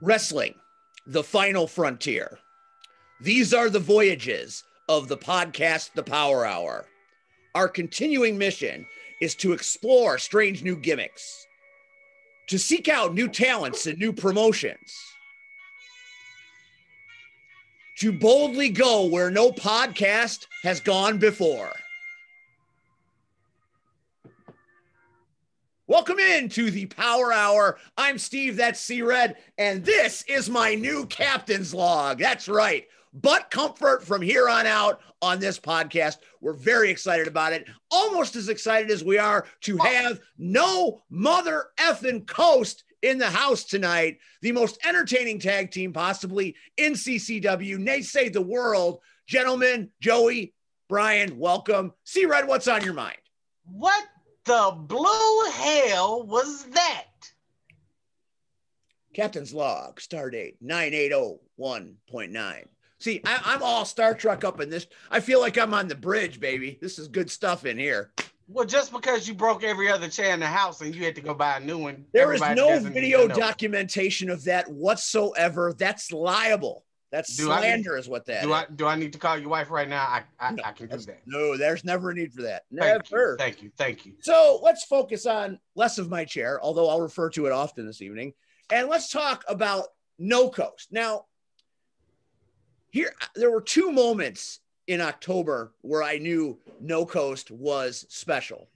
Wrestling, the final frontier. These are the voyages of the podcast, The Power Hour. Our continuing mission is to explore strange new gimmicks, to seek out new talents and new promotions, to boldly go where no podcast has gone before. Welcome into the Power Hour. I'm Steve, that's C-Red, and this is my new captain's log. That's right. Butt comfort from here on out on this podcast. We're very excited about it. Almost as excited as we are to have no mother effing coast in the house tonight. The most entertaining tag team possibly in CCW. Nay, say the world. Gentlemen, Joey, Brian, welcome. C-Red, what's on your mind? What the blue hell was that? Captain's log, stardate 9801.9. See, I'm all Star Trek up in this. I feel like I'm on the bridge, baby. This is good stuff in here. Well, just because you broke every other chair in the house and you had to go buy a new one. There is no video documentation of that whatsoever. That's liable. That's slander is what that is. Do I need to call your wife right now? I can do that. No, there's never a need for that. Never. Thank you. So let's focus on less of my chair, although I'll refer to it often this evening. And let's talk about No Coast. Now, there were two moments in October where I knew No Coast was special.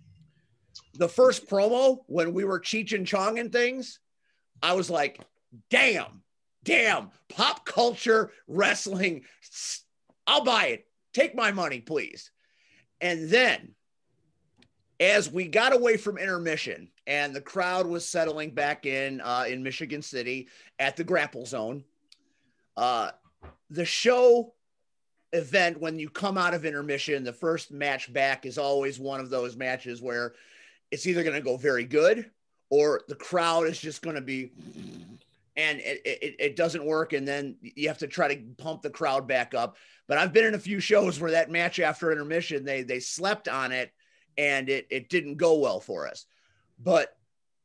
The first promo, when we were Cheech and Chong and things, I was like, damn, pop culture wrestling. I'll buy it. Take my money, please. And then as we got away from intermission and the crowd was settling back in Michigan City at the Grapple Zone, the show event, when you come out of intermission, the first match back is always one of those matches where it's either going to go very good or the crowd is just going to be, and it doesn't work. And then you have to try to pump the crowd back up. But I've been in a few shows where that match after intermission, they slept on it and it didn't go well for us. But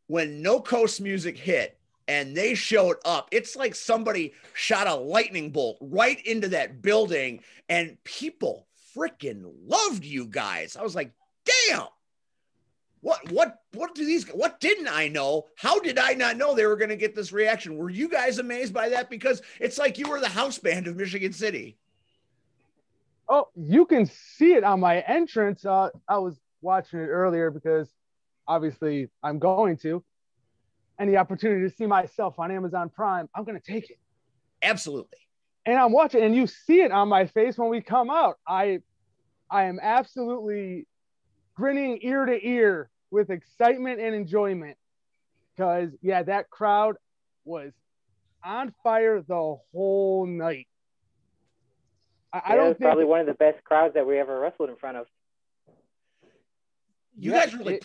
when No Coast music hit, and they showed up, it's like somebody shot a lightning bolt right into that building, and people freaking loved you guys. I was like, damn, what didn't I know? How did I not know they were going to get this reaction? Were you guys amazed by that? Because it's like you were the house band of Michigan City. Oh, you can see it on my entrance. I was watching it earlier because obviously I'm going to. Any opportunity to see myself on Amazon Prime, I'm going to take it. Absolutely. And I'm watching, and you see it on my face when we come out. I am absolutely grinning ear to ear with excitement and enjoyment because, yeah, that crowd was on fire the whole night. I don't think probably one of the best crowds that we ever wrestled in front of. You guys really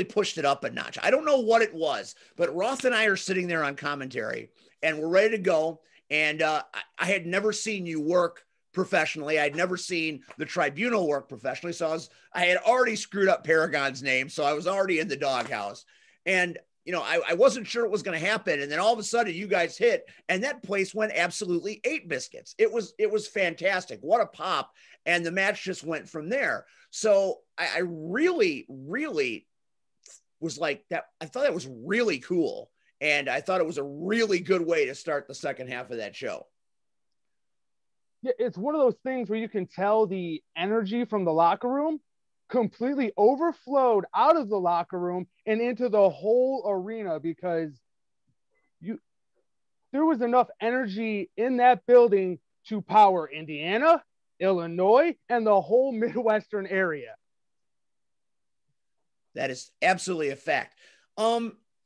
pushed it up a notch. I don't know what it was, but Roth and I are sitting there on commentary and we're ready to go. And I had never seen you work professionally. I'd never seen the Tribunal work professionally. So I had already screwed up Paragon's name. So I was already in the doghouse. And, you know, I wasn't sure it was going to happen. And then all of a sudden you guys hit and that place went absolutely 8 biscuits. It was fantastic. What a pop. And the match just went from there. So I really, really was like that. I thought that was really cool. And I thought it was a really good way to start the second half of that show. Yeah, it's one of those things where you can tell the energy from the locker room completely overflowed out of the locker room and into the whole arena because there was enough energy in that building to power Indiana, Illinois, and the whole Midwestern area. That is absolutely a fact.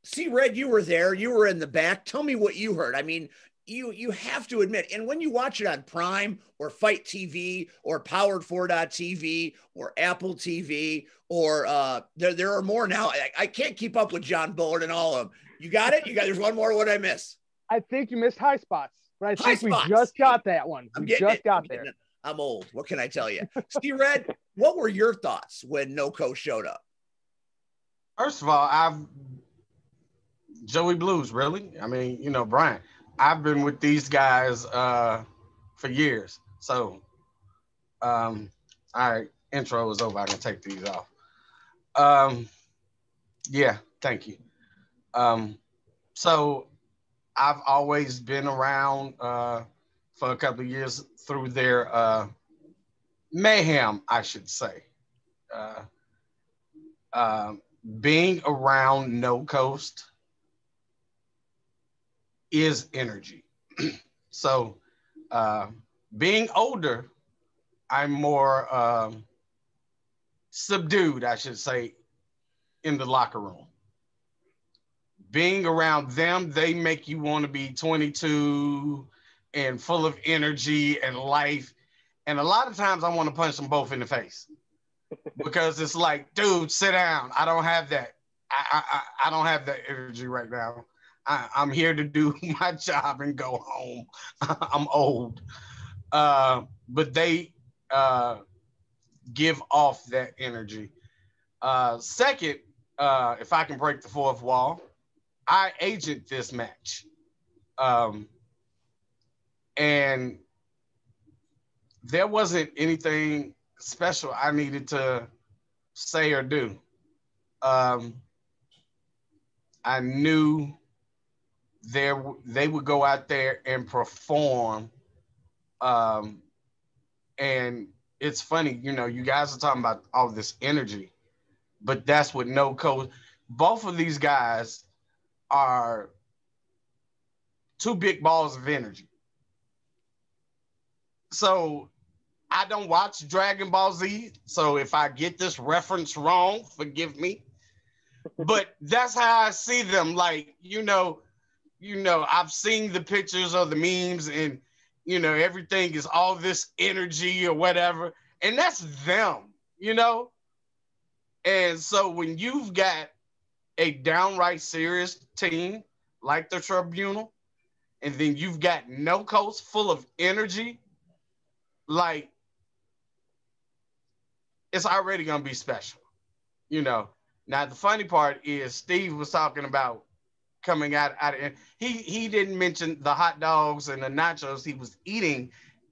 C-Red, you were there. You were in the back. Tell me what you heard. I mean, you have to admit, and when you watch it on Prime or Fight TV or Powered4.tv or Apple TV or there are more now. I can't keep up with John Bullard and all of them. You got it? There's one more. What did I miss? I think you missed High Spots, but I think we just got that one. We just got there. I'm old. What can I tell you? C-Red, what were your thoughts when No Coast showed up? First of all, Joey Blues, really? I mean, you know, Brian, I've been with these guys for years. So, all right, intro is over. I can take these off. Um, yeah, thank you. Um, so I've always been around for a couple of years through their mayhem, I should say. Uh, uh, Being around No Coast is energy. So, uh, being older, I'm more subdued, I should say, in the locker room. Being around them, they make you want to be 22 and full of energy and life. And a lot of times I want to punch them both in the face because it's like, dude, sit down. I don't have that. I don't have that energy right now. I'm here to do my job and go home. I'm old. But they give off that energy. Second, if I can break the fourth wall, I agent this match. And there wasn't anything special I needed to say or do. I knew they would go out there and perform. And it's funny, you know, you guys are talking about all this energy, but that's what No Coast. Both of these guys are two big balls of energy. So I don't watch Dragon Ball Z, so if I get this reference wrong, forgive me. But that's how I see them. Like, I've seen the pictures of the memes and, everything is all this energy or whatever. And that's them, And so when you've got a downright serious team like the Tribunal, and then you've got No Coast full of energy, like, it's already going to be special, Now, the funny part is Steve was talking about coming out and he didn't mention the hot dogs and the nachos he was eating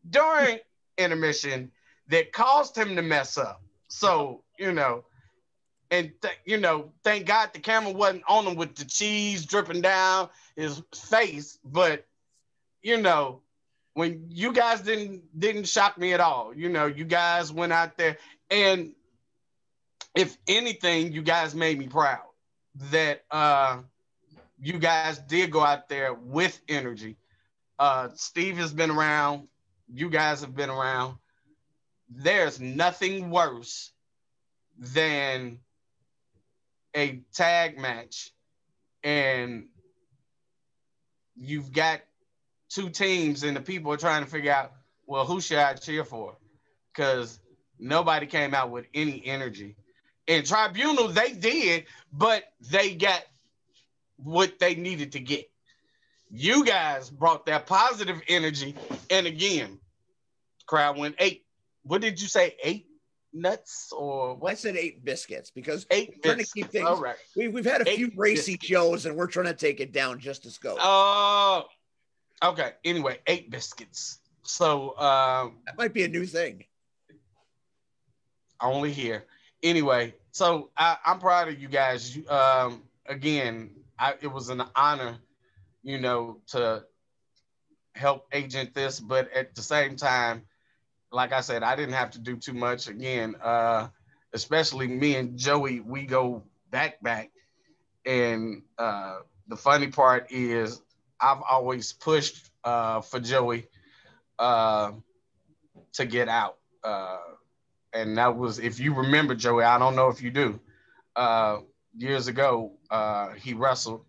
during intermission that caused him to mess up. So, thank God the camera wasn't on him with the cheese dripping down his face. But, when you guys didn't shock me at all, you guys went out there, and if anything, you guys made me proud that you guys did go out there with energy. Steve has been around. You guys have been around. There's nothing worse than a tag match and you've got two teams and the people are trying to figure out, well, who should I cheer for? Because nobody came out with any energy. In Tribunal, they did, but they got what they needed to get. You guys brought that positive energy, and again, crowd went 8. What did you say? 8 nuts or what? I said 8 biscuits because 8 we're trying to keep things. All right. We've had a few racy shows, and we're trying to take it down just as go. Oh, okay. Anyway, 8 biscuits. So that might be a new thing. Only here. Anyway, so I'm proud of you guys. Again, it was an honor, to help agent this, but at the same time, like I said, I didn't have to do too much. Again, especially me and Joey, we go back, and the funny part is I've always pushed for Joey to get out. And that was, if you remember, Joey, I don't know if you do, years ago, he wrestled.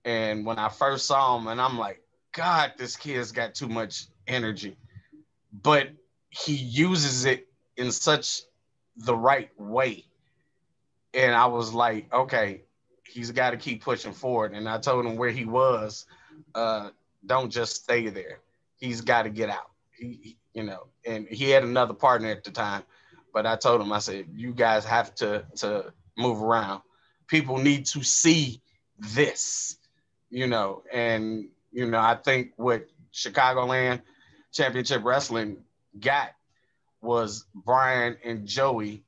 And when I first saw him, and I'm like, God, this kid's got too much energy. But he uses it in such the right way. And I was like, okay, he's got to keep pushing forward. And I told him where he was, don't just stay there. He's got to get out. And he had another partner at the time. But I told him, I said, you guys have to move around. People need to see this. and I think what Chicagoland Championship Wrestling got was Brian and Joey.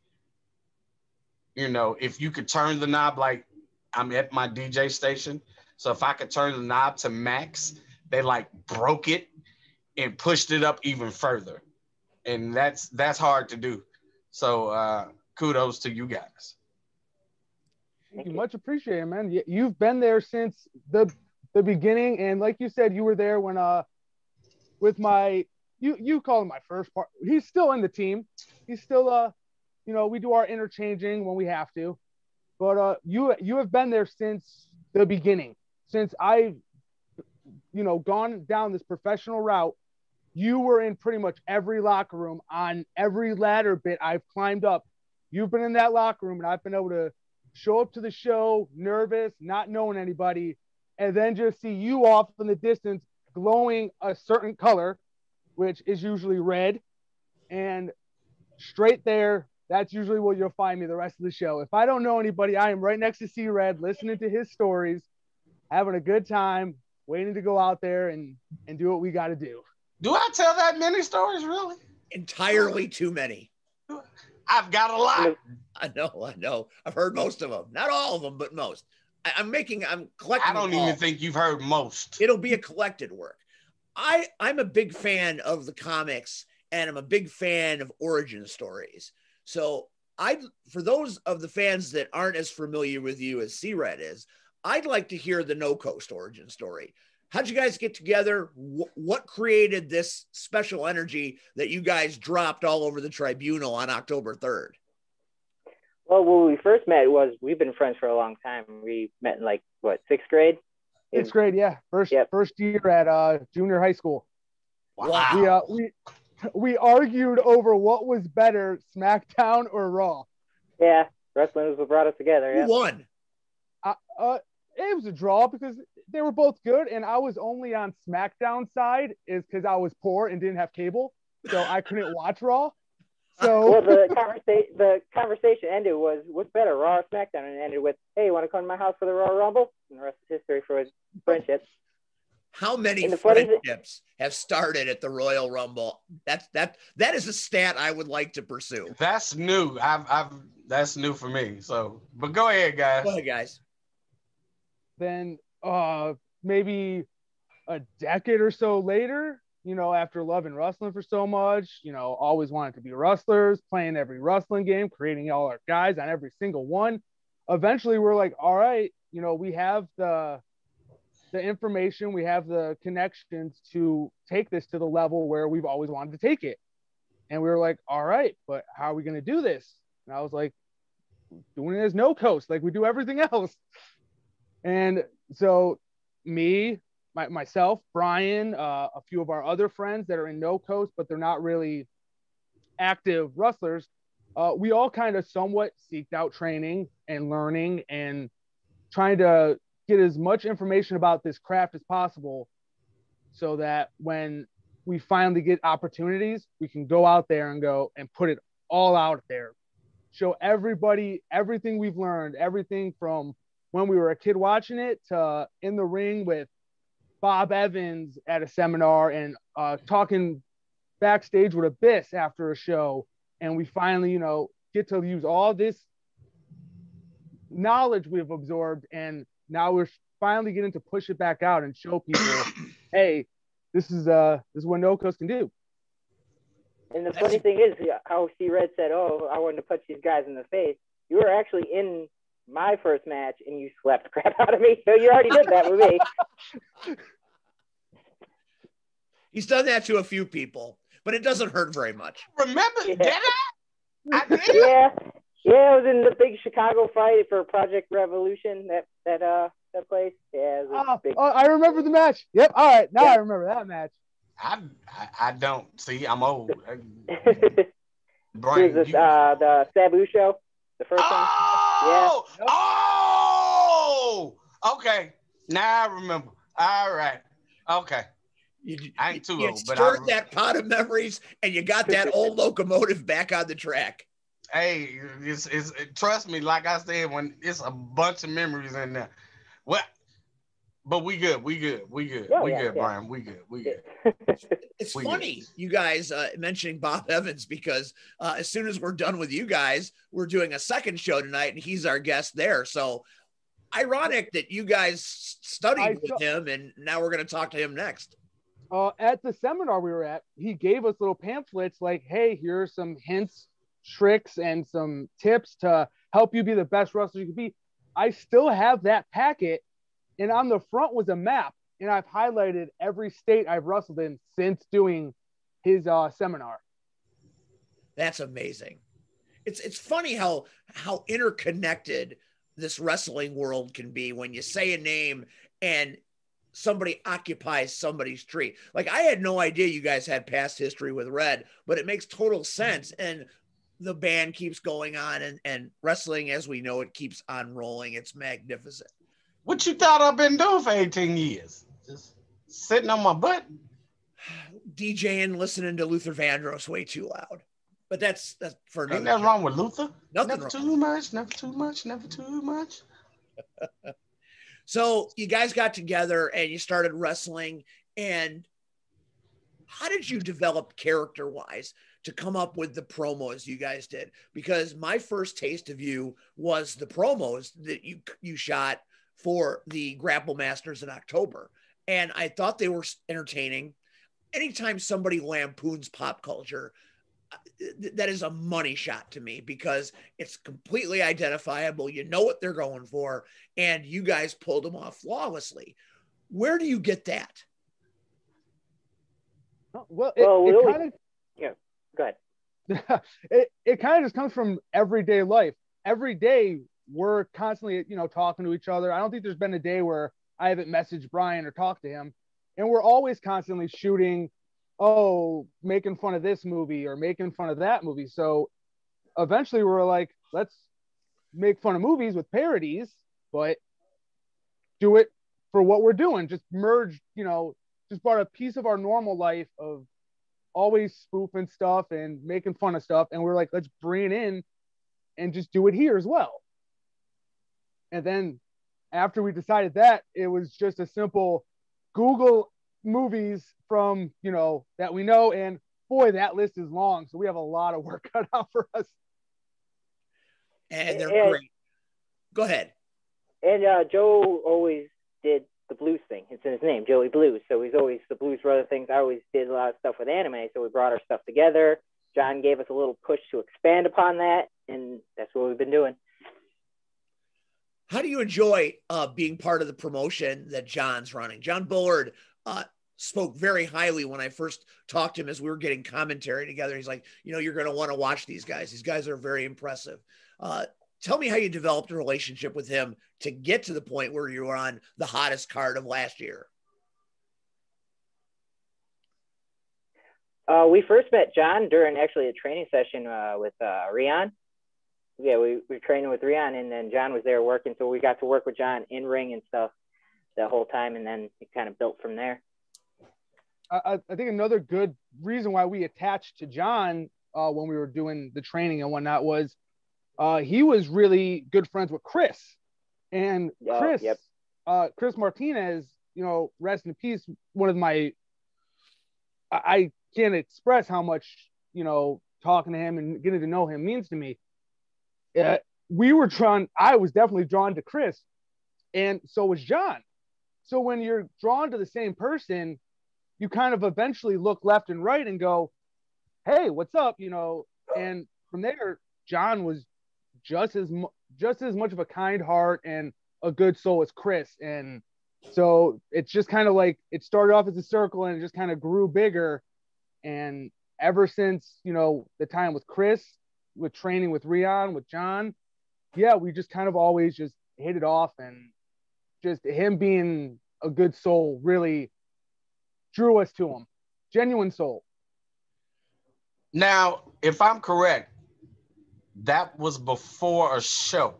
If you could turn the knob, like I'm at my DJ station, so if I could turn the knob to max, they like broke it and pushed it up even further, and that's hard to do. So kudos to you guys. Thank you. Much appreciated, man. You've been there since the beginning, and like you said, you were there when with my you call him my first part. He's still in the team. He's still we do our interchanging when we have to, but you have been there since the beginning. Since I've gone down this professional route, you were in pretty much every locker room on every ladder bit I've climbed up. You've been in that locker room, and I've been able to show up to the show nervous, not knowing anybody, and then just see you off in the distance glowing a certain color, which is usually red, and straight there, that's usually where you'll find me the rest of the show. If I don't know anybody, I am right next to C-Red, listening to his stories, having a good time, waiting to go out there and do what we got to do. Do I tell that many stories, really? Entirely too many. I've got a lot. I know. I've heard most of them. Not all of them, but most. I'm collecting. I don't even think you've heard most. It'll be a collected work. I'm a big fan of the comics, and I'm a big fan of origin stories. So for those of the fans that aren't as familiar with you as C-Red is, I'd like to hear the No Coast origin story. How'd you guys get together? What created this special energy that you guys dropped all over the Tribunal on October 3rd? Well, when we first met we've been friends for a long time. We met in sixth grade? Sixth grade, yeah. First year at junior high school. Wow. We argued over what was better, SmackDown or Raw. Yeah, wrestling was what brought us together. Yeah. Who won? It was a draw because they were both good, and I was only on SmackDown side is because I was poor and didn't have cable, so I couldn't watch Raw. So well, the conversation ended was, what's better, Raw or SmackDown? And it ended with, hey, you want to come to my house for the Royal Rumble? And the rest is history for friendships. How many friendships have started at the Royal Rumble? That is a stat I would like to pursue. That's new. That's new for me. So, but go ahead, guys. Go ahead, guys. Then maybe a decade or so later, after loving wrestling for so much, always wanted to be wrestlers, playing every wrestling game, creating all our guys on every single one. Eventually, we're like, all right, we have the information, we have the connections to take this to the level where we've always wanted to take it. And we were like, all right, but how are we going to do this? And I was like, doing it as No Coast, like we do everything else. And so myself, Brian, a few of our other friends that are in No Coast, but they're not really active wrestlers, we all kind of somewhat seeked out training and learning and trying to get as much information about this craft as possible so that when we finally get opportunities, we can go out there and go and put it all out there. Show everybody everything we've learned, everything from when we were a kid watching it to in the ring with Bob Evans at a seminar and talking backstage with Abyss after a show. And we finally, get to use all this knowledge we've absorbed. And now we're finally getting to push it back out and show people, hey, this is what No Coast can do. And the funny thing is how C-Red said, oh, I wanted to punch these guys in the face. You were actually in my first match and you slapped the crap out of me. So you already did that with me. He's done that to a few people, but it doesn't hurt very much. Remember, Yeah. did I did. Yeah. Yeah, it was in the big Chicago fight for Project Revolution, that place. Yeah, it was big. I remember the match. Yep. All right. Now I remember that match. I don't see. I'm old. Brian, the Sabu show, the first one. Yeah. Oh, okay. Now I remember. All right. Okay. I ain't too old, but stirred that pot of memories, and you got that old locomotive back on the track. Hey, trust me. Like I said, when it's a bunch of memories in there. Well, But we good, Yeah. Brian. We good. It's We funny, good. you guys mentioning Bob Evans, because as soon as we're done with you guys, we're doing a second show tonight, and he's our guest there. So ironic that you guys studied with him, and now we're going to talk to him next. At the seminar we were at, he gave us little pamphlets like, hey, here are some hints, tricks, and some tips to help you be the best wrestler you can be. I still have that packet, and on the front was a map, and I've highlighted every state I've wrestled in since doing his seminar. That's amazing. It's funny how interconnected this wrestling world can be when you say a name and somebody occupies somebody's tree. Like, I had no idea you guys had past history with Red, but it makes total sense. And the band keeps going on, and wrestling as we know it keeps on rolling. It's magnificent. What you thought I've been doing for 18 years? Just sitting on my butt? DJing, listening to Luther Vandross way too loud. But that's for another. Ain't nothing wrong with Luther? Nothing never wrong. Too much, never too much, never too much. So you guys got together and you started wrestling. And how did you develop character-wise to come up with the promos you guys did? Because my first taste of you was the promos that you shot for the Grapple Masters in October. And I thought they were entertaining. Anytime somebody lampoons pop culture, that is a money shot to me, because it's completely identifiable. You know what they're going for, and you guys pulled them off flawlessly. Where do you get that? Well, yeah, go ahead. it kind of just comes from everyday life. Every day we're constantly, talking to each other. I don't think there's been a day where I haven't messaged Brian or talked to him, and we're always constantly shooting, making fun of this movie or making fun of that movie. So eventually we're like, let's make fun of movies with parodies, but do it for what we're doing. Just merge, just brought a piece of our normal life of always spoofing stuff and making fun of stuff. And we're like, let's bring it in and just do it here as well. And then after we decided that, it was just a simple Google movies from, that we know. And boy, that list is long. So we have a lot of work cut out for us. And they're great. Go ahead. And Joe always did the blues thing. It's in his name, Joey Blues. So he's always the blues for other things. I always did a lot of stuff with anime. So we brought our stuff together. John gave us a little push to expand upon that. And that's what we've been doing. How do you enjoy being part of the promotion that John's running? John Bullard spoke very highly when I first talked to him as we were getting commentary together. He's like, you're going to want to watch these guys. These guys are very impressive. Tell me how you developed a relationship with him to get to the point where you were on the hottest card of last year. We first met John during actually a training session with Rion. Yeah, we were training with Rion, and then John was there working. So we got to work with John in ring and stuff the whole time. And then it kind of built from there. I think another good reason why we attached to John when we were doing the training and whatnot was he was really good friends with Chris. And Chris, Chris Martinez, rest in peace. One of my, I can't express how much, talking to him and getting to know him means to me. I was definitely drawn to Chris, and so was John. So when you're drawn to the same person, you kind of eventually look left and right and go, hey, what's up? And from there, John was just as much of a kind heart and a good soul as Chris. And so it's just kind of like, it started off as a circle and it just kind of grew bigger. And ever since, the time with Chris, with training with Rion, with John, we just kind of always just hit it off, and just him being a good soul really drew us to him. Genuine soul. Now, if I'm correct, that was before a show.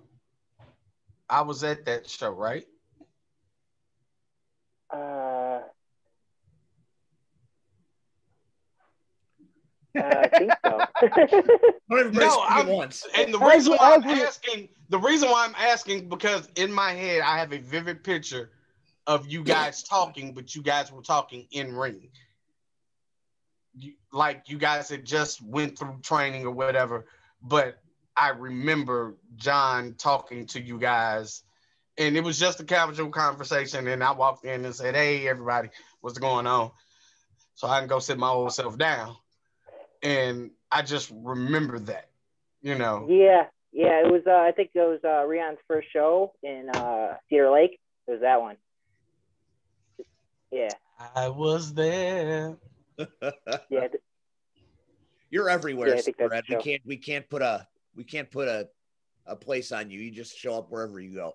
I was at that show, right? I think so. And the reason why I'm asking, because in my head I have a vivid picture of you guys talking, but you guys were talking in ring. Like you guys had just went through training or whatever, but I remember John talking to you guys, and it was just a casual conversation, and I walked in and said, hey, everybody, what's going on? So I can go sit my old self down. And I just remember that, you know. Yeah, it was, I think it was Rion's first show in Cedar Lake. It was that one. Yeah. I was there. Yeah. You're everywhere, Yeah, I think that's Brad. true. We can't put a place on you. You just show up wherever you go.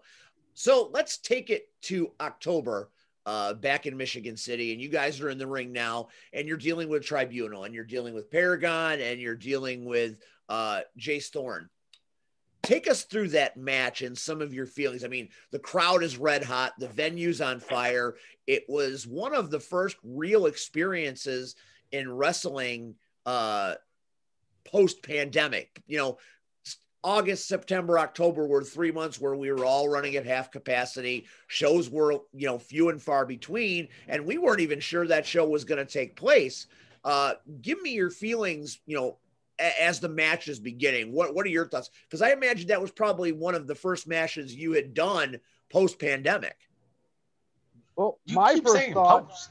So let's take it to October, back in Michigan City, and you guys are in the ring now, and you're dealing with Tribunal, and you're dealing with Paragon, and you're dealing with Jace Thorne. Take us through that match and some of your feelings. I mean, the crowd is red hot. The venue's on fire. It was one of the first real experiences in wrestling post-pandemic. You know, August, September, October were 3 months where we were all running at half capacity. Shows were, you know, few and far between, and we weren't even sure that show was going to take place. Give me your feelings, you know, as the match is beginning. What are your thoughts? Because I imagine that was probably one of the first matches you had done post-pandemic. Well, You my keep first saying thought, post.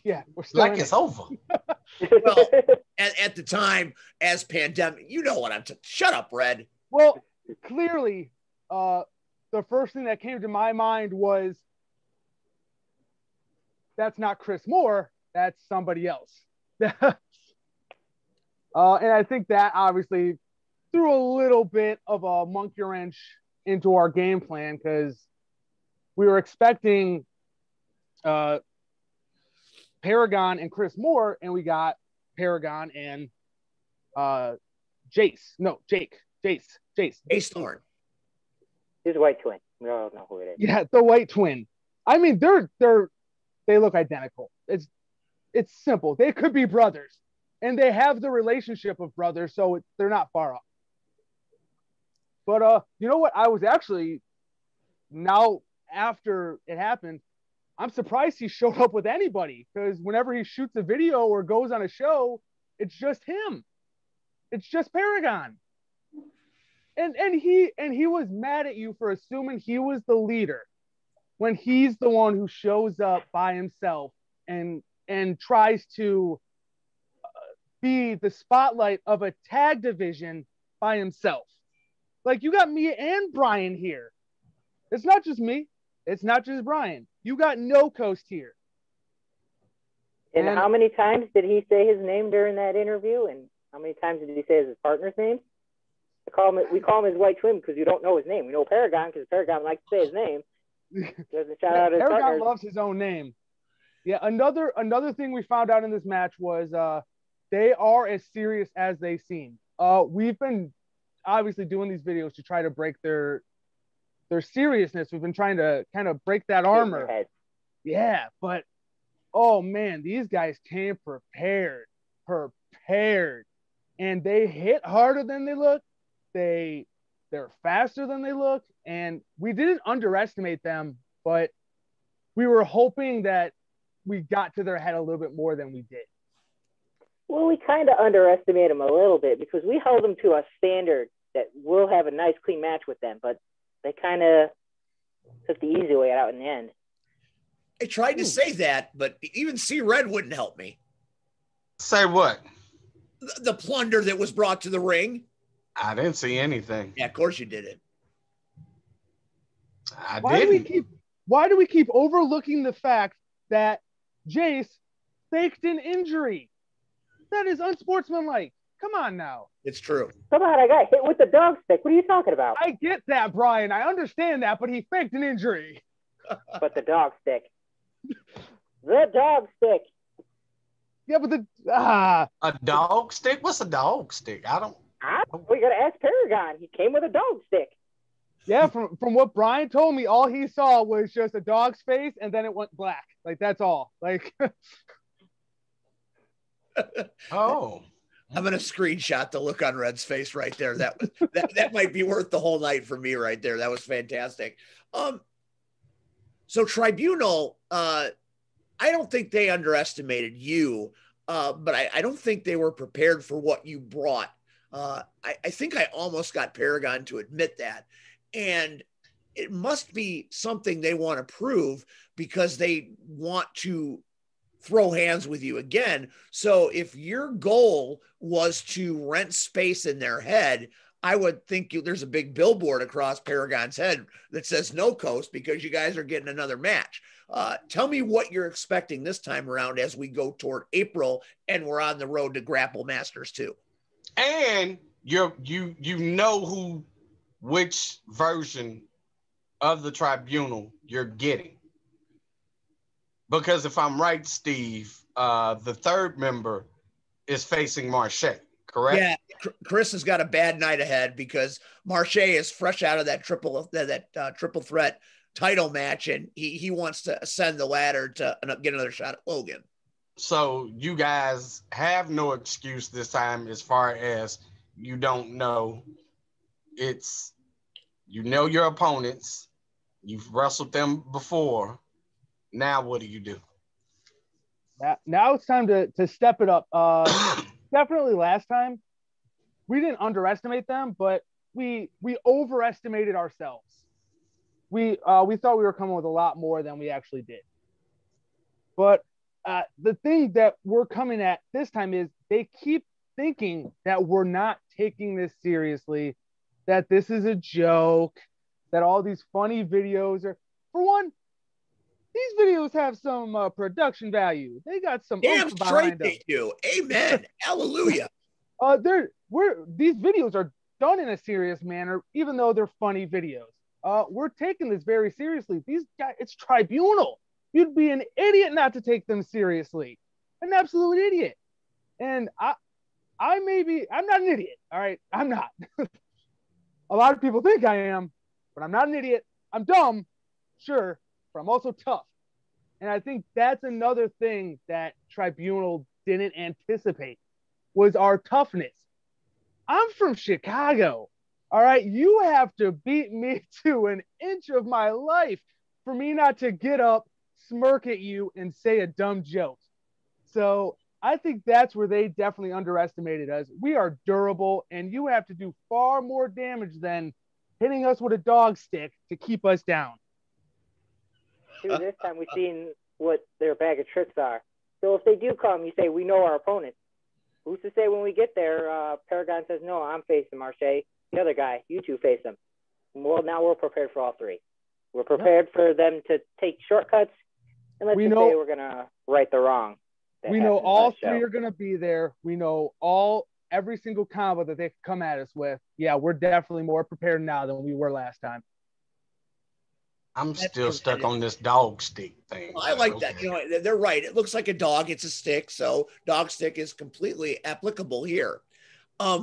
yeah, we're still Like in it's it. over. Well, at the time, as pandemic, you know what I'm shut up, Red. Well, clearly, the first thing that came to my mind was, that's not Chris Moore, that's somebody else. And I think that obviously threw a little bit of a monkey wrench into our game plan, because we were expecting Paragon and Chris Moore, and we got Paragon and Jace Thorne. He's a white twin. We all know who it is. Yeah, the white twin. I mean, they look identical. It's simple. They could be brothers, and they have the relationship of brothers, so they're not far off. But you know what? I was actually, now after it happened, I'm surprised he showed up with anybody, because whenever he shoots a video or goes on a show, it's just him. It's just Paragon. And he was mad at you for assuming he was the leader when he's the one who shows up by himself and tries to be the spotlight of a tag division by himself. Like, you got me and Brian here. It's not just me. It's not just Brian. You got No Coast here. And how many times did he say his name during that interview? And how many times did he say his partner's name? We call him his white twin because you don't know his name. We know Paragon because Paragon likes to say his name. Doesn't shout out his Paragon partners. loves his own name. Yeah, another thing we found out in this match was they are as serious as they seem. We've been obviously doing these videos to try to break their seriousness. We've been trying to kind of break that armor. Yeah, but oh man, these guys came prepared, and they hit harder than they look. They're faster than they look, and we didn't underestimate them, but we were hoping that we got to their head a little bit more than we did. Well, we kind of underestimated them a little bit because we held them to a standard that we'll have a nice, clean match with them, but they kind of took the easy way out in the end. I tried to say that, but even C Red wouldn't help me. Say what? The plunder that was brought to the ring. I didn't see anything. Yeah, of course you didn't. Why do we keep overlooking the fact that Jace faked an injury? That is unsportsmanlike. Come on now. It's true. Come on, I got hit with the dog stick. What are you talking about? I get that, Brian. I understand that, but he faked an injury. But the dog stick. The dog stick. Yeah, but a dog stick? What's a dog stick? We gotta ask Paragon. He came with a dog stick. Yeah, from what Brian told me, all he saw was just a dog's face, and then it went black. Like, that's all. Like, oh, I'm gonna screenshot the look on Red's face right there. That might be worth the whole night for me right there. That was fantastic. So Tribunal, I don't think they underestimated you, but I don't think they were prepared for what you brought. I think I almost got Paragon to admit that. And it must be something they want to prove because they want to throw hands with you again. So if your goal was to rent space in their head, I would think there's a big billboard across Paragon's head that says no coast because you guys are getting another match. Tell me what you're expecting this time around as we go toward April and we're on the road to Grapple Masters 2. And you know which version of the Tribunal you're getting. Because if I'm right, Steve, the third member is facing Marche, correct? Yeah, Chris has got a bad night ahead because Marche is fresh out of that triple threat title match, and he wants to ascend the ladder to get another shot at Logan. So you guys have no excuse this time as far as you don't know. It's, you know your opponents. You've wrestled them before. Now what do you do? Now it's time to step it up. Definitely last time we didn't underestimate them, but we overestimated ourselves. We thought we were coming with a lot more than we actually did. But the thing that we're coming at this time is they keep thinking that we're not taking this seriously, that this is a joke, that all these funny videos are, for one, these videos have some production value. They got some damn straight they do. Amen. Hallelujah. These videos are done in a serious manner, even though they're funny videos. We're taking this very seriously. These guys, it's Tribunal. You'd be an idiot not to take them seriously. An absolute idiot. And I'm not an idiot. All right. I'm not. A lot of people think I am, but I'm not an idiot. I'm dumb, sure, but I'm also tough. And I think that's another thing that Tribunal didn't anticipate was our toughness. I'm from Chicago. All right. You have to beat me to an inch of my life for me not to get up, smirk at you, and say a dumb joke. So I think that's where they definitely underestimated us. We are durable, and you have to do far more damage than hitting us with a dog stick to keep us down. Dude, this time we've seen what their bag of tricks are. So if they do come, you say, we know our opponents. Who's to say when we get there, Paragon says, no, I'm facing Marche. The other guy, you two face him. Well, now we're prepared for all three. We're prepared for them to take shortcuts, and let's just say we're going to right the wrong. We know all three are going to be there. We know every single combo that they come at us with. Yeah, we're definitely more prepared now than we were last time. I'm still stuck on this dog stick thing. Well, I like that. You know, they're right. It looks like a dog. It's a stick. So dog stick is completely applicable here. I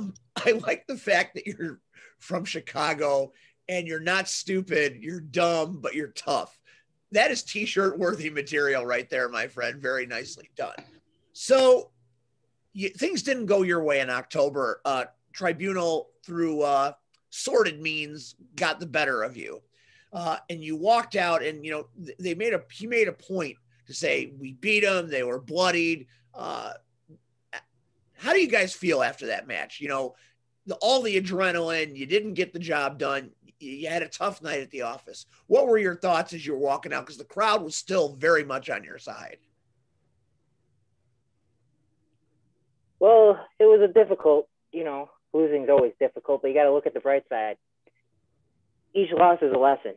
like the fact that you're from Chicago and you're not stupid. You're dumb, but you're tough. That is t-shirt worthy material right there, my friend. Very nicely done. So things didn't go your way in October. Tribunal through sordid means got the better of you. And you walked out and, you know, he made a point to say, we beat them. They were bloodied. How do you guys feel after that match? You know, all the adrenaline, you didn't get the job done. You had a tough night at the office. What were your thoughts as you were walking out? Because the crowd was still very much on your side. Well, it was a difficult, you know, losing is always difficult, but you got to look at the bright side. Each loss is a lesson.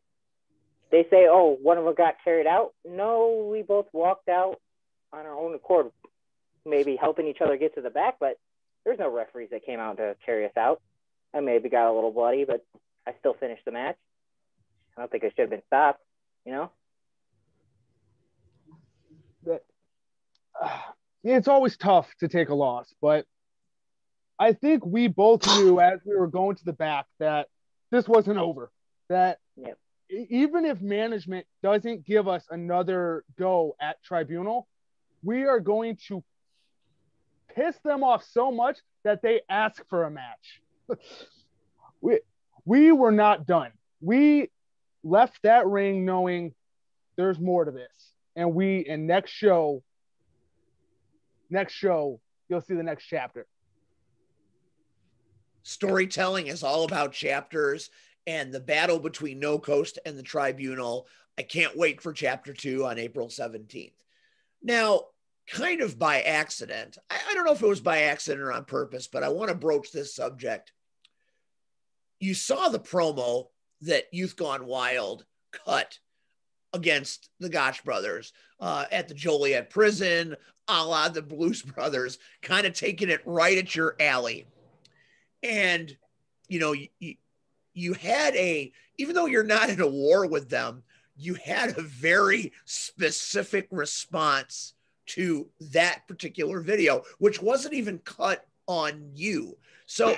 They say, oh, one of them got carried out. No, we both walked out on our own accord, maybe helping each other get to the back, but there's no referees that came out to carry us out. I maybe got a little bloody, but I still finished the match. I don't think I should have been stopped, you know? It's always tough to take a loss, but I think we both knew as we were going to the back that this wasn't over. That even if management doesn't give us another go at Tribunal, we are going to piss them off so much that they ask for a match. We were not done. We left that ring knowing there's more to this. And next show, you'll see the next chapter. Storytelling is all about chapters, and the battle between No Coast and the Tribunal. I can't wait for chapter 2 on April 17th. Now, kind of by accident, I don't know if it was by accident or on purpose, but I want to broach this subject. You saw the promo that Youth Gone Wild cut against the Gotch brothers at the Joliet prison, a la the Blues Brothers, kind of taking it right at your alley. And, you know, you had even though you're not in a war with them, you had a very specific response to that particular video, which wasn't even cut on you. So,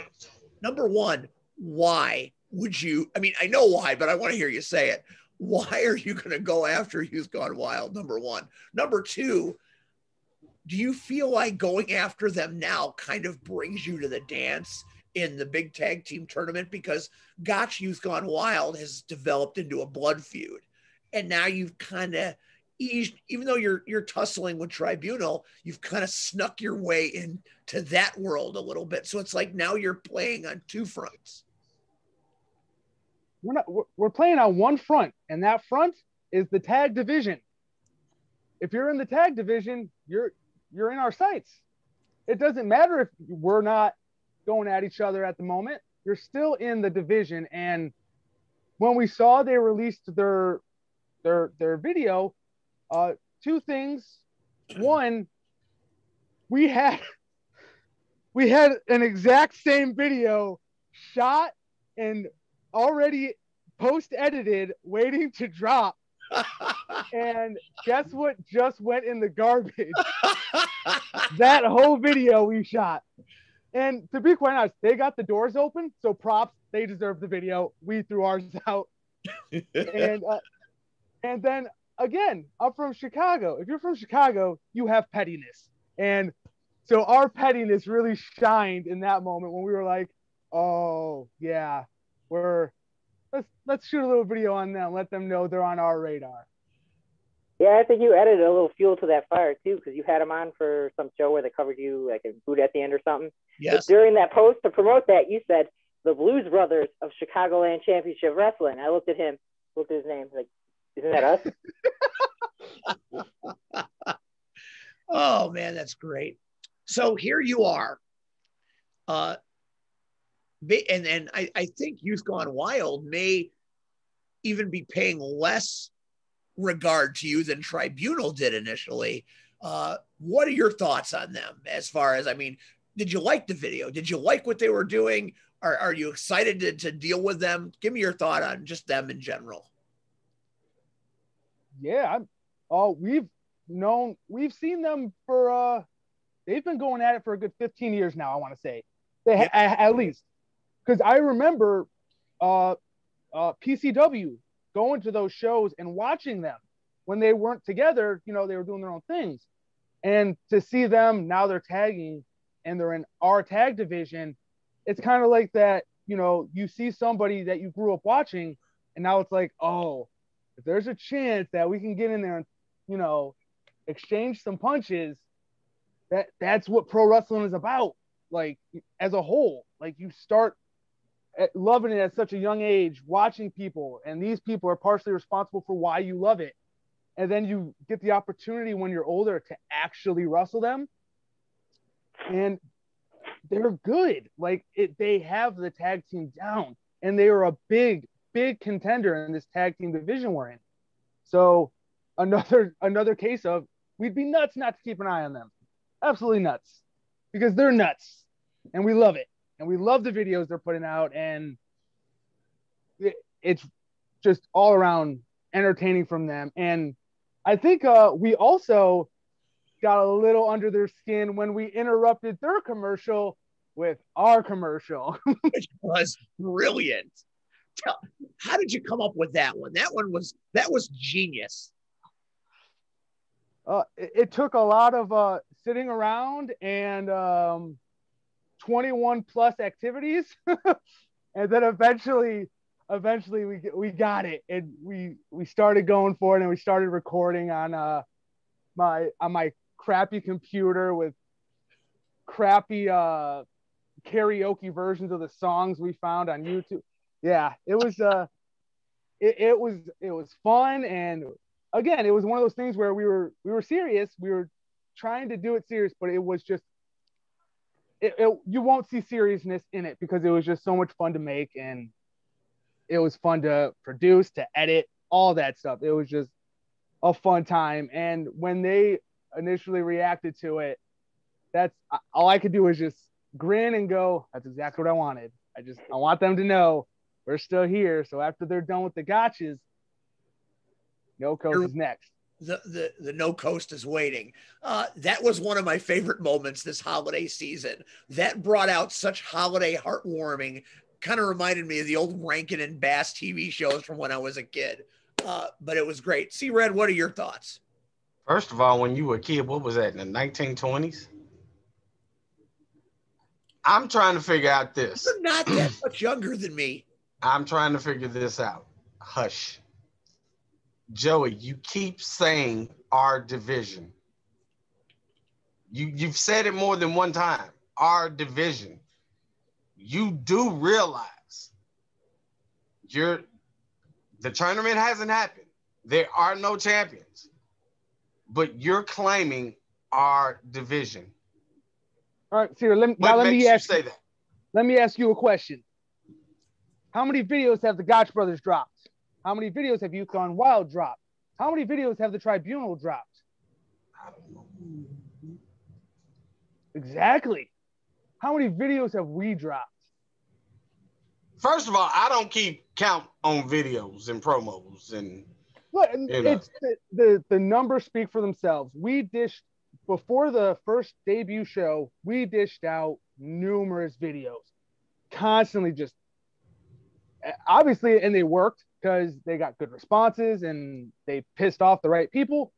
number one, why would you? I mean, I know why, but I want to hear you say it. Why are you going to go after Youth Gone Wild? Number one. Number two, do you feel like going after them now kind of brings you to the dance in the big tag team tournament? Because Gotch Youth Gone Wild has developed into a blood feud. And now you've kind of eased, even though you're tussling with Tribunal, you've kind of snuck your way into that world a little bit. So it's like now you're playing on two fronts. We're playing on one front, and that front is the tag division. If you're in the tag division, you're in our sights. It doesn't matter if we're not going at each other at the moment. You're still in the division. And when we saw they released their video, two things. One, we had an exact same video shot and already post-edited, waiting to drop. And guess what just went in the garbage? That whole video we shot. And to be quite honest, they got the doors open, so props. They deserve the video. We threw ours out. And then again, I'm from Chicago. If you're from Chicago, you have pettiness. And so our pettiness really shined in that moment when we were like, oh yeah, let's shoot a little video on them, let them know they're on our radar. Yeah, I think you added a little fuel to that fire too, because you had them on for some show where they covered you like a boot at the end or something. Yes. But during that post to promote that, you said the Blues Brothers of Chicagoland Championship Wrestling. I looked at him, looked at his name, like, isn't that us? Oh man, that's great. So here you are. And I think Youth Gone Wild may even be paying less regard to you than Tribunal did initially. What are your thoughts on them? As far as, I mean, did you like the video? Did you like what they were doing? Are you excited to deal with them? Give me your thought on just them in general. Yeah, we've seen them for they've been going at it for a good 15 years now, I want to say. At least. Because I remember PCW going to those shows and watching them when they weren't together. You know, they were doing their own things. And to see them now, they're tagging and they're in our tag division. It's kind of like that, you know, you see somebody that you grew up watching and now it's like, oh, if there's a chance that we can get in there and, you know, exchange some punches, that's what pro wrestling is about. Like, as a whole, like, you start loving it at such a young age, watching people, and these people are partially responsible for why you love it. And then you get the opportunity when you're older to actually wrestle them, and they're good. Like, they have the tag team down, and they are a big contender in this tag team division we're in. So another case of, we'd be nuts not to keep an eye on them. Absolutely nuts, because they're nuts and we love it. And we love the videos they're putting out, and it's just all around entertaining from them. And I think we also got a little under their skin when we interrupted their commercial with our commercial. Which was brilliant. How did you come up with that one? That was genius. It took a lot of sitting around and 21 plus activities. And then eventually eventually we got it, and we started going for it, and we started recording on my crappy computer with crappy karaoke versions of the songs we found on YouTube. Yeah, it was it was fun, and again, it was one of those things where we were serious. We were trying to do it serious, but it was just you won't see seriousness in it because it was just so much fun to make, and it was fun to produce, to edit, all that stuff. It was just a fun time. And when they initially reacted to it, that's all I could do was just grin and go, that's exactly what I wanted. I want them to know we're still here. So after they're done with the gotchas, No Coast is next. The No Coast is waiting. That was one of my favorite moments this holiday season. That brought out such holiday heartwarming, kind of reminded me of the old Rankin and Bass TV shows from when I was a kid. But it was great. See, Red, what are your thoughts? First of all, when you were a kid, what was that, in the 1920s? I'm trying to figure out this. You're not that much younger than me. I'm trying to figure this out. Hush. Joey, you keep saying our division. You've said it more than one time. Our division. You do realize the tournament hasn't happened. There are no champions. But you're claiming our division. All right, Sierra, let me ask you a question. How many videos have the Gotch brothers dropped? How many videos have Youth Gone Wild dropped? How many videos have the Tribunal dropped? I don't know. Exactly. How many videos have we dropped? First of all, I don't keep count on videos and promos, and look, it's the numbers speak for themselves. We dished before the first debut show. We dished out numerous videos, constantly, just obviously, and they worked because they got good responses and they pissed off the right people.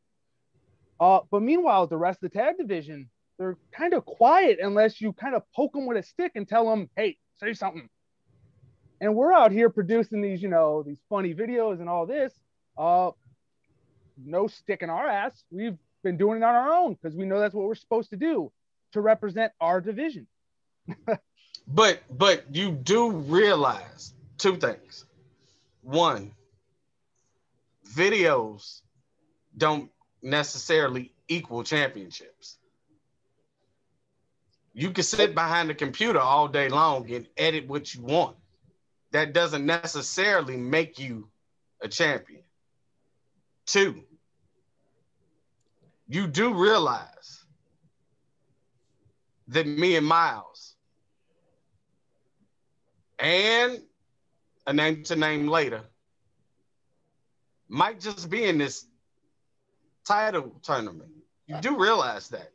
But meanwhile, the rest of the tag division, they're kind of quiet unless you kind of poke them with a stick and tell them, hey, say something. And we're out here producing these, these funny videos and all this. No stick in our ass. We've been doing it on our own because we know that's what we're supposed to do to represent our division. But you do realize two things. One, videos don't necessarily equal championships. You can sit behind the computer all day long and edit what you want. That doesn't necessarily make you a champion. Two, you do realize that me and Miles and a name to name later might just be in this title tournament. You do realize that.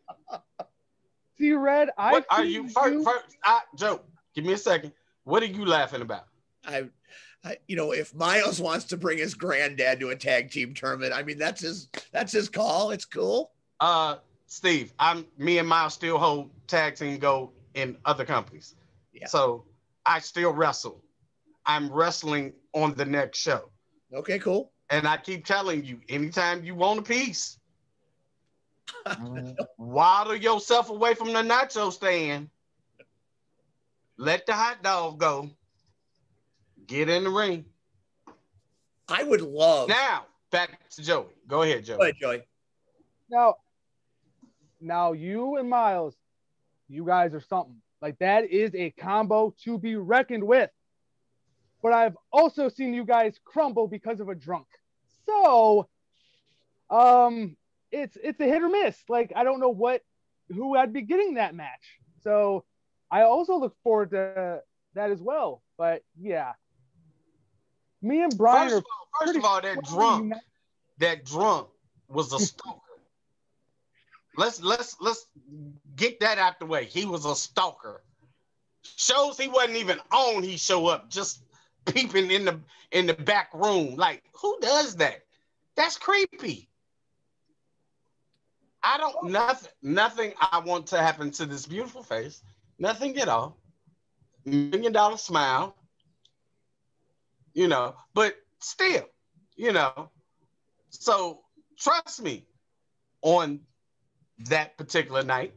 See, Red, what are you first? Joe, give me a second. What are you laughing about? I if Miles wants to bring his granddad to a tag team tournament, I mean, that's his call. It's cool. Steve, me and Miles still hold tag team gold in other companies. Yeah. So I still wrestle. I'm wrestling on the next show. Okay, cool. And I keep telling you, anytime you want a piece, waddle yourself away from the nacho stand. Let the hot dog go. Get in the ring. I would love. Now, back to Joey. Go ahead, Joey. Go ahead, Joey. Now you and Miles, you guys are something. Like, that is a combo to be reckoned with. But I've also seen you guys crumble because of a drunk. So, it's a hit or miss. Like, I don't know who I'd be getting that match. So I also look forward to that as well. But yeah, me and Brian first of all, that drunk was a stalker. Let's get that out the way. He was a stalker. Shows he wasn't even on, he show up just peeping in the back room. Like, who does that? That's creepy. Nothing I want to happen to this beautiful face. Nothing at all. $1 million smile. but still, so trust me, on that particular night,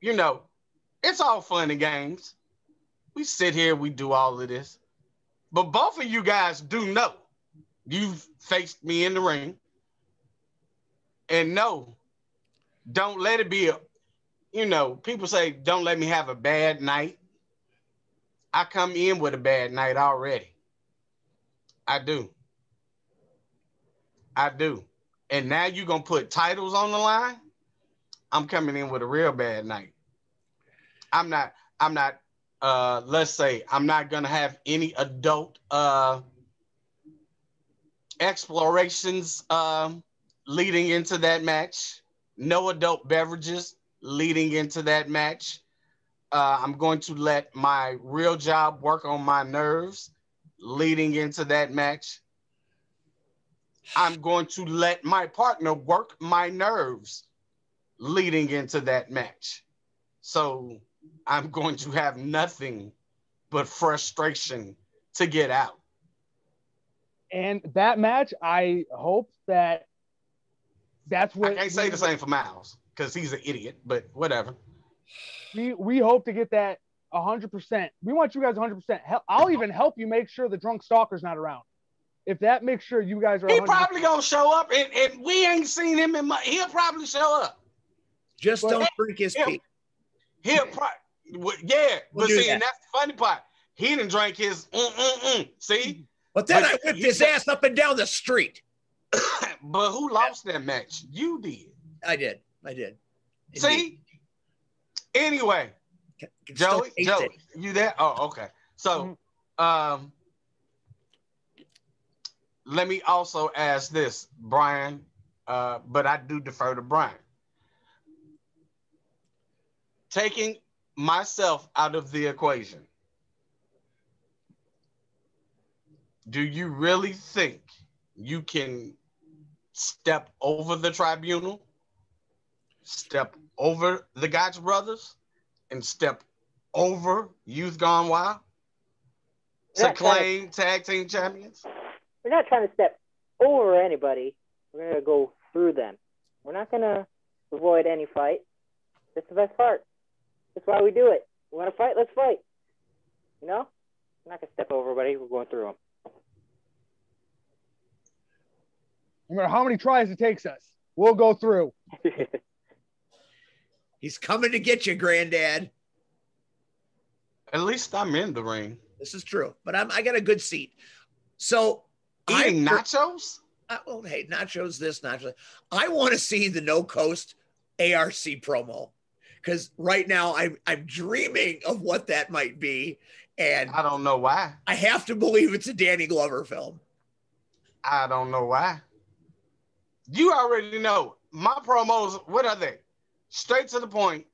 it's all fun and games. We sit here, we do all of this, but both of you guys do know you've faced me in the ring, and no, don't let it be people say, don't let me have a bad night. I come in with a bad night already. I do. And now you're going to put titles on the line? I'm coming in with a real bad night. I'm not, let's say, I'm not going to have any adult explorations leading into that match. No adult beverages leading into that match. I'm going to let my real job work on my nerves leading into that match. I'm going to let my partner work my nerves leading into that match. So I'm going to have nothing but frustration to get out. And that match, I hope that's what I can't say the same for Miles because he's an idiot, but whatever. We hope to get that 100%. We want you guys 100%. I'll even help you make sure the drunk stalker's not around. If that makes sure you guys are 100%. He probably gonna show up, and we ain't seen him he'll probably show up. Just don't drink his pee. He'll probably, yeah. But see, and that's the funny part. He didn't drink his See? But then I whipped his ass up and down the street. But who lost that match? You did. I did. Indeed. See? Anyway, Joey, you there? Oh, okay. So, let me also ask this, Brian, but I do defer to Brian. Taking myself out of the equation, do you really think you can step over the tribunal, step over the Gotch Brothers, and step over Youth Gone Wild to claim tag team champions? We're not trying to step over anybody. We're going to go through them. We're not going to avoid any fight. That's the best part. That's why we do it. We want to fight? Let's fight. We're not going to step over everybody. We're going through them. No matter how many tries it takes us, we'll go through. He's coming to get you, Granddad. At least I'm in the ring. This is true, but I got a good seat. So eating nachos? Hey, nachos this, nachos that. I want to see the No Coast ARC promo because right now I'm dreaming of what that might be, and I don't know why. I have to believe it's a Danny Glover film. I don't know why. You already know my promos. What are they? Straight to the point,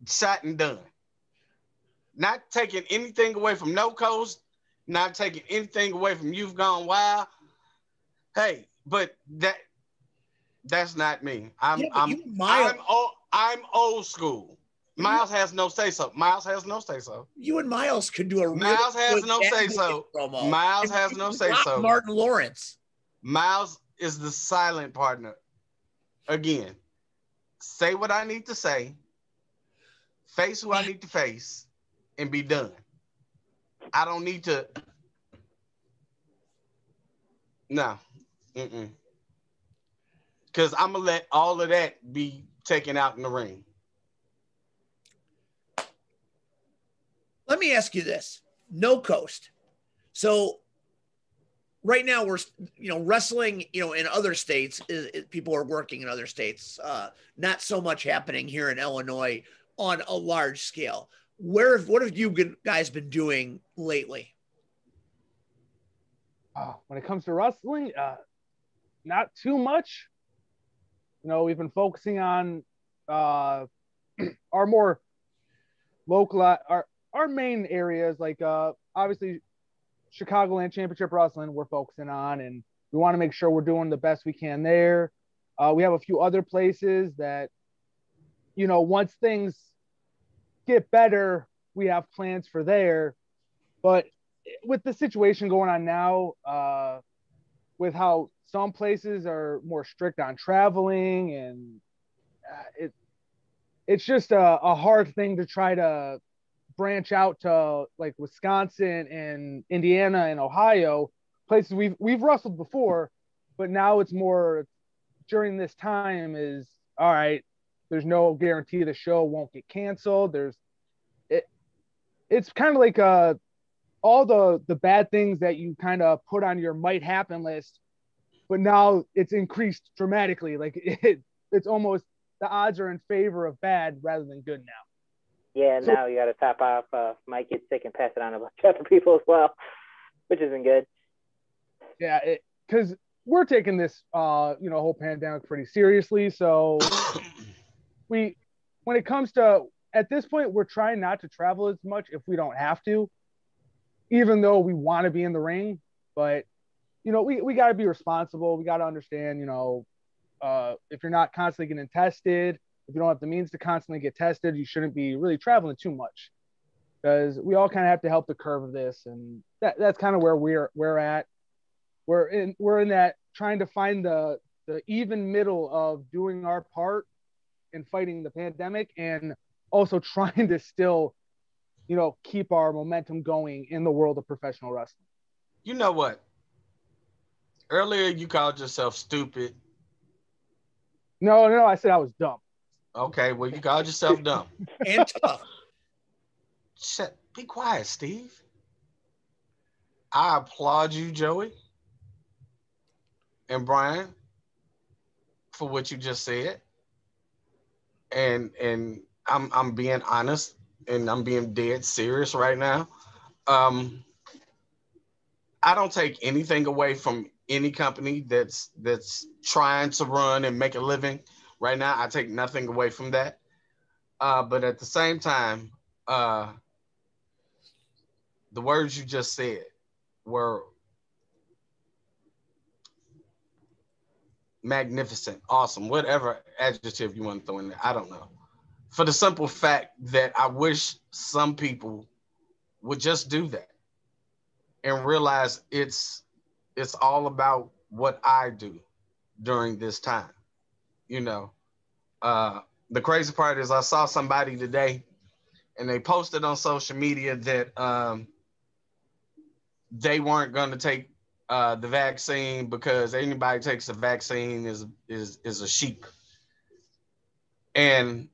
shot and done. Not taking anything away from No Coast, not taking anything away from You've Gone Wild. Hey, but that's not me. I'm old school. Miles has no say so. You and Miles could do a Miles has no say so. Miles has no say so. Martin Lawrence. Miles is the silent partner. Again, say what I need to say, face who I need to face, and be done. I don't need to. No. Because I'm going to let all of that be taken out in the ring. Let me ask you this. No Coast. So right now we're, wrestling, in other states, people are working in other states. Not so much happening here in Illinois on a large scale. What have you guys been doing lately? When it comes to wrestling, not too much. We've been focusing on our more local, our main areas, like obviously Chicagoland Championship Wrestling we're focusing on, and we want to make sure we're doing the best we can there. We have a few other places that, once things get better, we have plans for there. But with the situation going on now, with how some places are more strict on traveling, and it's just a hard thing to try to branch out to, like Wisconsin and Indiana and Ohio, places we've wrestled before, but now it's more during this time is all right. There's no guarantee the show won't get canceled. It's kind of like all the bad things that you kind of put on your might happen list, but now it's increased dramatically. Like it's almost the odds are in favor of bad rather than good now. Yeah, now you got to top off. Might get sick and pass it on to a bunch of other people as well, which isn't good. Yeah, because we're taking this whole pandemic pretty seriously. So when it comes to, at this point, we're trying not to travel as much if we don't have to, even though we want to be in the ring. But we got to be responsible. We got to understand, if you're not constantly getting tested, if you don't have the means to constantly get tested, you shouldn't be really traveling too much, because we all kind of have to help the curve of this. And that's kind of where we're at. We're in that trying to find the even middle of doing our part in fighting the pandemic and also trying to still, keep our momentum going in the world of professional wrestling. You know what? Earlier you called yourself stupid. No, I said I was dumb. Okay, well, you called yourself dumb. And tough. Shut. Be quiet, Steve. I applaud you, Joey and Brian, for what you just said. And I'm being honest, and I'm being dead serious right now. I don't take anything away from any company that's trying to run and make a living right now. I take nothing away from that. But at the same time, the words you just said were magnificent, awesome, whatever adjective you want to throw in there. I don't know. For the simple fact that I wish some people would just do that and realize it's all about what I do during this time. The crazy part is I saw somebody today and they posted on social media that they weren't going to take the vaccine because anybody takes the vaccine is a sheep. And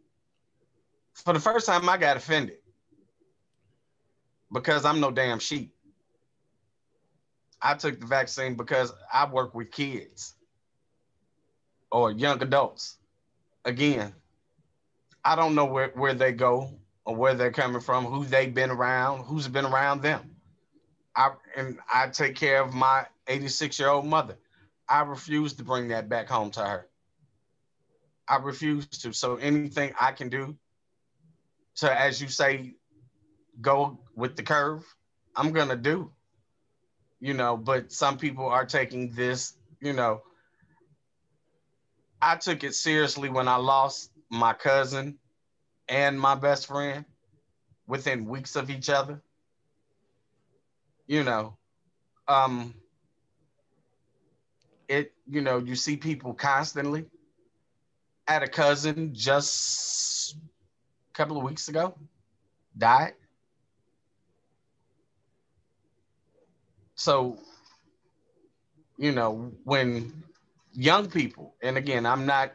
for the first time, I got offended because I'm no damn sheep. I took the vaccine because I work with kids or young adults. Again, I don't know where they go or where they're coming from, who they've been around, who's been around them. I take care of my 86-year-old mother. I refuse to bring that back home to her. I refuse to. So anything I can do to, as you say, go with the curve, I'm going to do. But some people are taking this, I took it seriously when I lost my cousin and my best friend within weeks of each other. You see people constantly. I had a cousin just a couple of weeks ago, died. So, when young people, and again, I'm not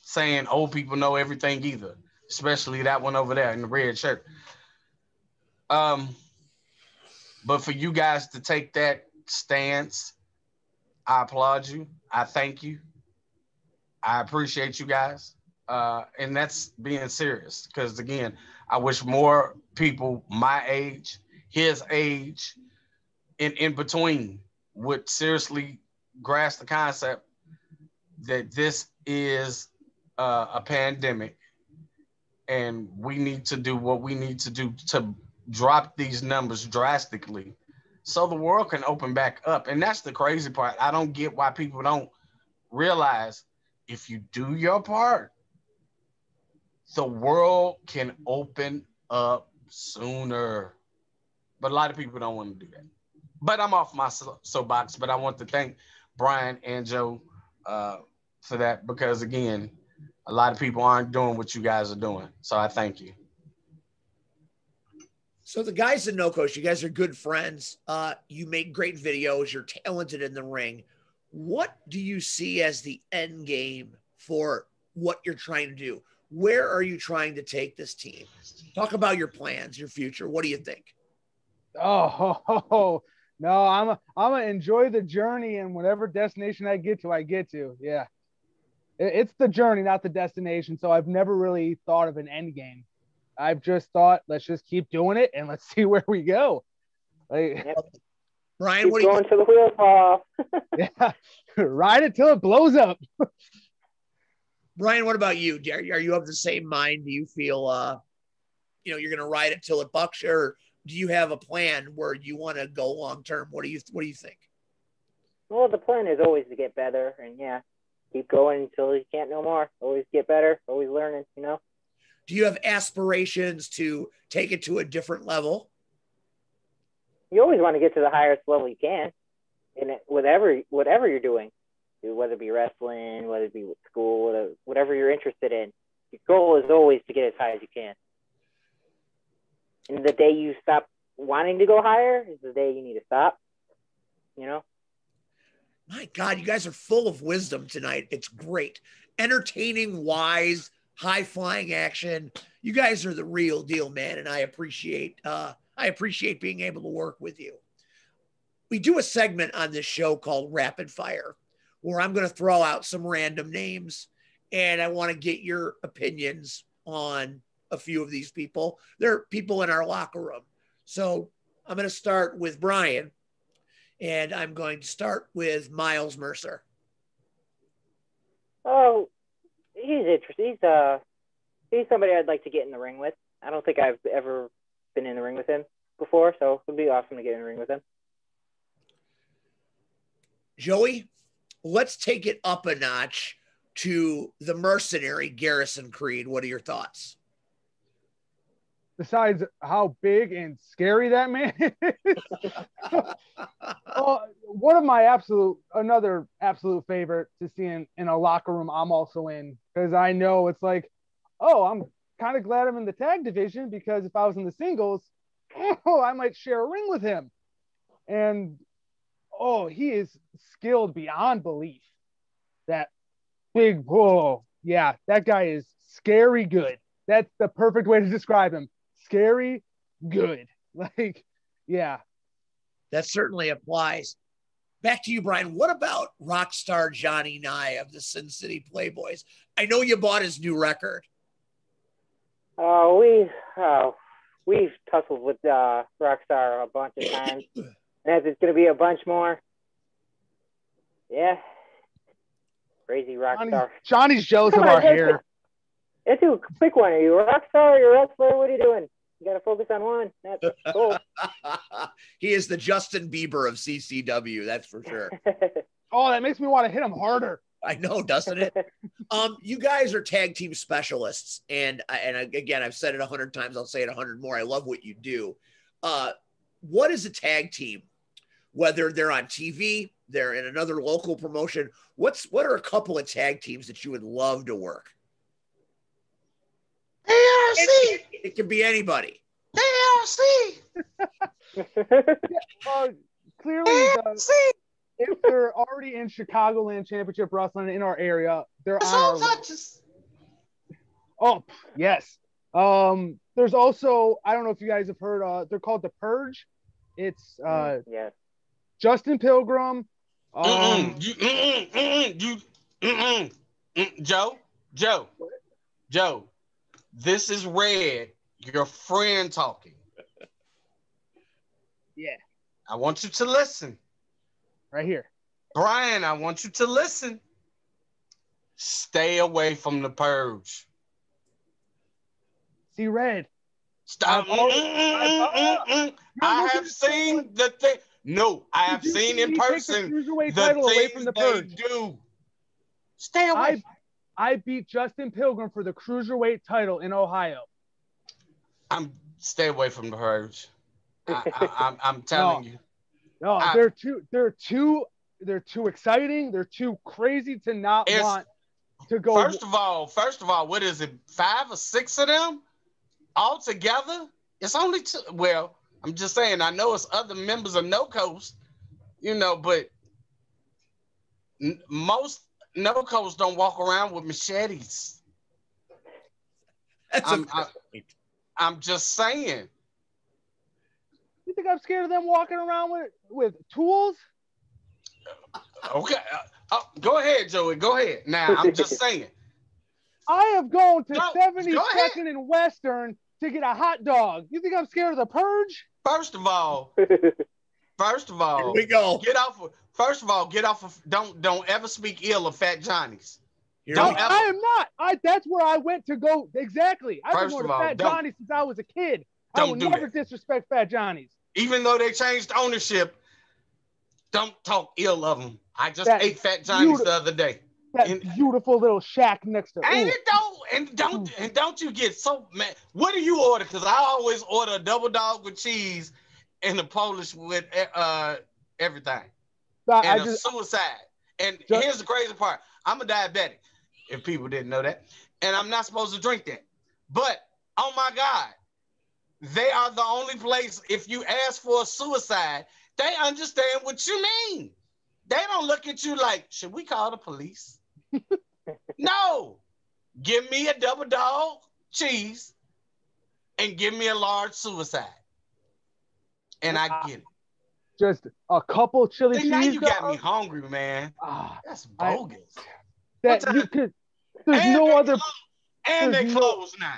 saying old people know everything either, especially that one over there in the red shirt. But for you guys to take that stance, I applaud you. I thank you. I appreciate you guys. And that's being serious because, again, I wish more people my age, his age, and in between would seriously grasp the concept that this is a pandemic and we need to do what we need to do to drop these numbers drastically so the world can open back up. And that's the crazy part. I don't get why people don't realize if you do your part, the world can open up sooner. But a lot of people don't want to do that. But I'm off my soapbox. But I want to thank Brian and Joe for that, because again, a lot of people aren't doing what you guys are doing. So I thank you. So the guys in No Coast, you guys are good friends. You make great videos. You're talented in the ring. What do you see as the end game for what you're trying to do? Where are you trying to take this team? Talk about your plans, your future. What do you think? Oh, no, I'm gonna enjoy the journey, and whatever destination I get to. Yeah, it's the journey, not the destination. So I've never really thought of an end game. I've just thought, let's just keep doing it and let's see where we go. Like, Yep. Brian, Keep what do going till the wheels fall off. yeah, ride it till it blows up. Brian, what about you? Are you of the same mind? Do you feel, you're going to ride it till it bucks, or do you have a plan where you want to go long term? What do you think? Well, the plan is always to get better, and yeah, keep going until you can't no more. Always get better, always learning, Do you have aspirations to take it to a different level? You always want to get to the highest level you can in whatever you're doing, whether it be wrestling, whether it be with school, whatever you're interested in. Your goal is always to get as high as you can. And the day you stop wanting to go higher is the day you need to stop, My God, you guys are full of wisdom tonight. It's great. Entertaining, wise, high-flying action. You guys are the real deal, man, and I appreciate being able to work with you. We do a segment on this show called Rapid Fire, where I'm going to throw out some random names, and I want to get your opinions on a few of these people. They're people in our locker room. So I'm going to start with Brian, and I'm going to start with Miles Mercer. Oh, he's interesting. He's somebody I'd like to get in the ring with. I don't think I've ever been in the ring with him before, so it would be awesome to get in the ring with him. Joey, let's take it up a notch to the mercenary Garrison Creed. What are your thoughts? Besides how big and scary that man is, one of my another absolute favorite to see in a locker room I'm also in, because I know it's like, oh, I'm kind of glad I'm in the tag division, because if I was in the singles, I might share a ring with him. And he is skilled beyond belief. That big, yeah, that guy is scary good. That's the perfect way to describe him. Scary good. Like, yeah. That certainly applies. Back to you, Brian. What about rock star Johnny Nye of the Sin City Playboys? I know you bought his new record. We've tussled with Rockstar a bunch of times, and as it's going to be a bunch more. Yeah, crazy Rockstar. Johnny's jealous of our hair. It's a quick one. Are you a Rockstar? Are you a wrestler? What are you doing? You got to focus on one. That's cool. He is the Justin Bieber of CCW. That's for sure. Oh, that makes me want to hit him harder. I know, doesn't it? You guys are tag team specialists, and again, I've said it 100 times. I'll say it 100 more. I love what you do. What is a tag team? Whether they're on TV, they're in another local promotion. What are a couple of tag teams that you would love to work? ARC. It can be anybody. ARC. Clearly, if they're already in Chicagoland Championship Wrestling in our area, they're on our touches. Oh, yes. There's also, I don't know if you guys have heard, they're called The Purge. It's yeah. Justin Pilgrim. Joe, this is Red, your friend talking. Yeah. I want you to listen. Right here. Brian, I want you to listen. Stay away from The Purge. See, Red. Stop. I have seen the thing. No, I have seen in person the things they do. Stay away. I beat Justin Pilgrim for the Cruiserweight title in Ohio. Stay away from The Purge. I'm telling you. No, they're too exciting. They're too crazy to not want to go. First of all, what is it? 5 or 6 of them all together? It's only 2. Well, I'm just saying. I know it's other members of No Coast, but most No Coast don't walk around with machetes. I'm just saying. You think I'm scared of them walking around with tools? Okay. Go ahead, Joey. Go ahead. Now, I'm just saying. I have gone to 72nd and Western to get a hot dog. You think I'm scared of the Purge? First of all, here we go. Get off of. Don't ever speak ill of Fat Johnny's. I am not. That's where I went to go. Exactly. I've been going to Fat Johnny's since I was a kid. I will never disrespect Fat Johnny's. Even though they changed ownership, don't talk ill of them. I just ate Fat Johnny's the other day. That beautiful little shack next to don't you get so mad. What do you order? Because I always order a double dog with cheese and a Polish with everything. And a suicide. And here's the crazy part. I'm a diabetic, if people didn't know that. And I'm not supposed to drink that. But, oh my God, they are the only place, if you ask for a suicide, they understand what you mean. They don't look at you like, should we call the police? No. Give me a double dog cheese and give me a large suicide. And I get it. Just a couple chili cheese. Now you got me hungry, man. That's bogus. There's no other. And they close now.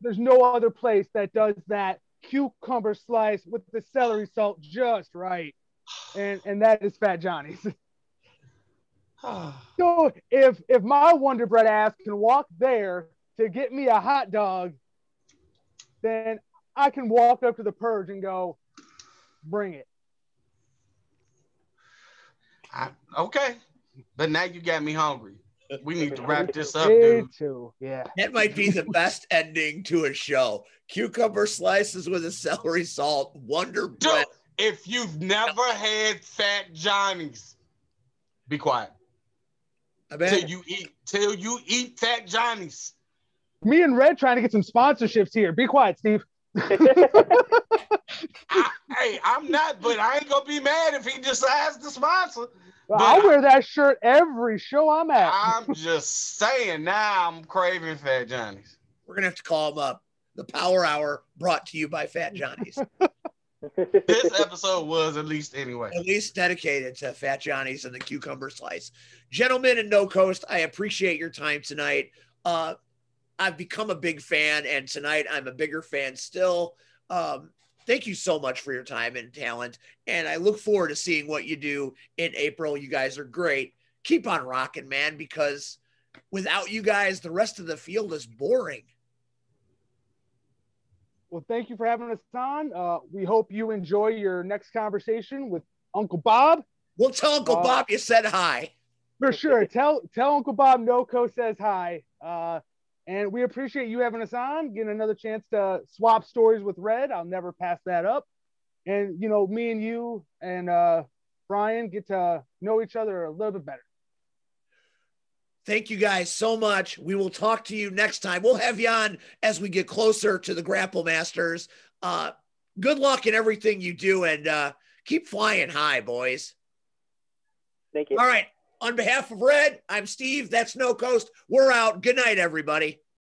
There's no other place that does that cucumber slice with the celery salt just right, and that is Fat Johnny's. So if my Wonder Bread ass can walk there to get me a hot dog, then I can walk up to the Purge and go, bring it. Okay, but now you got me hungry. We need to wrap this up, dude. Too. Yeah. That might be the best ending to a show. Cucumber slices with a celery salt, Wonder Bread. If you've never had Fat Johnny's, be quiet. Till you eat Fat Johnny's. Me and Red trying to get some sponsorships here. Be quiet, Steve. I'm not, but I ain't gonna be mad if he decides to sponsor. I'll wear that shirt every show I'm at. I'm just saying, now I'm craving Fat Johnny's. We're gonna have to call him up. The Power Hour brought to you by Fat Johnny's. This episode was at least dedicated to Fat Johnny's and the cucumber slice. Gentlemen in No Coast, I appreciate your time tonight. I've become a big fan, and tonight I'm a bigger fan still. Thank you so much for your time and talent, and I look forward to seeing what you do in April. You guys are great. Keep on rocking, man, because without you guys, the rest of the field is boring. Well, thank you for having us on. We hope you enjoy your next conversation with Uncle Bob. We'll tell Uncle Bob you said hi. For sure. Tell Uncle Bob NoCo says hi. And we appreciate you having us on, getting another chance to swap stories with Red. I'll never pass that up. And, me and you and Brian get to know each other a little bit better. Thank you guys so much. We will talk to you next time. We'll have you on as we get closer to the Grapple Masters. Good luck in everything you do, and keep flying high, boys. Thank you. All right. On behalf of Red, I'm Steve. That's No Coast. We're out. Good night, everybody.